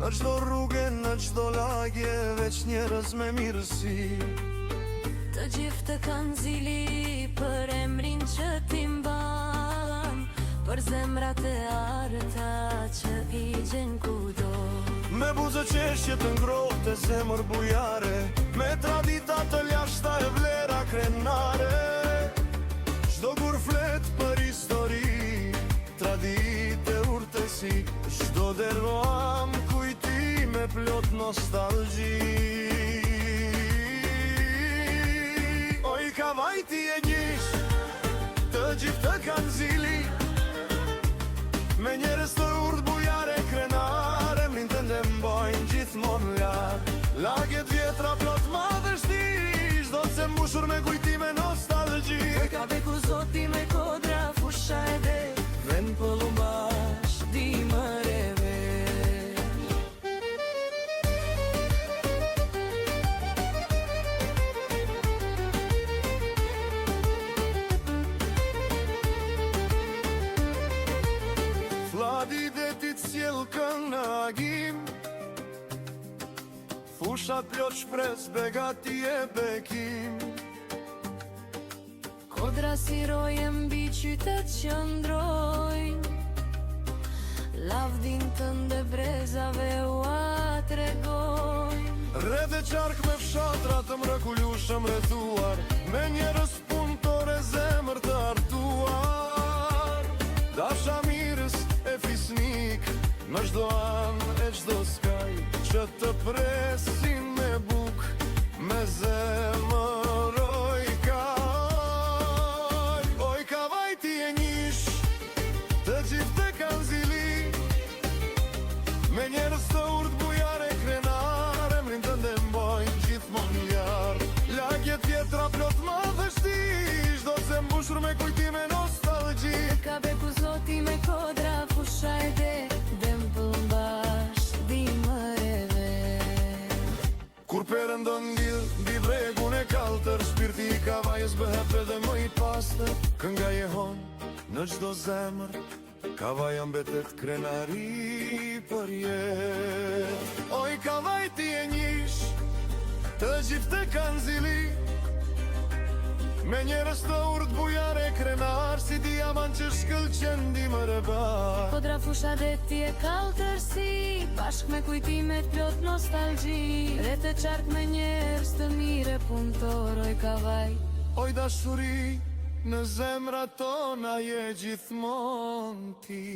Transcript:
Në çdo rrugë, në çdo lagje, veç njerëz me mirësi. Të gjithë të kanë zili për emrin që ti mban, për zemrat e arta që i gjen kudo. Me buzë qeshje të ngrohtë, zemër bujare, me tradita të lashta e vlera krenare. Çdo kur flet për histori, tradite urtësi, çdo derë am kujtime plot nostalgji. Oj kavaj ti e njish, të gjithë të kanë zili, me njerëz të urt bujare krenare, emrin të ndembojnë gjithmonë larg. Lagjet vjetra plot madhështi, çdo se mbushur me kujtime nostalgji. Ka beku zoti me kodra, fusha e de, vend pëllumbash, dimëreve. Fladi detit s'jell kën në agim, fushat plot shpres, begati e bekim. Kodra si roje mbi qytet që ndrojnë, lavdin të ndë brezave u atregojnë. Rreth e qark me fshatra të mrekullueshëm rrethuar, me njerëz punëtore zemër të artuar. Dasha mirës e fisnik, në çdo anë e çdo skaj, që të presin me buk, me zemër. Oj kavaj ti e njish, të gjithë të kanë zili, me njerëz të urt bujare krenare, emrin të ndembojnë gjithmonë larg. Lagjet vjetra plot madhështi, çdo se mbushur me kujtime nostalgji. Ka beku zoti me kodra, fusha e de, dem pëllumbash, dimëreve. Kur perëndon ngjill mbi bregun e kaltër, shpirti i kavajës bëhet edhe më i pastër. Kënga jehon në çdo zemër, kavaja mbetet krenari për jetë. Oj kavaj ti e njish, të gjithë të kanë zili, me njerëz të urt bujare krenar, si diamant që shkëlqen dimër e bar. Kodra fusha dhe ti e kaltër si, bashk me kujtimet plot nostalgji. Rreth e qark me njerëz të mire punëtor, oj kavaj. Oj dashuri, në zemrat tona je gjithmonë ti.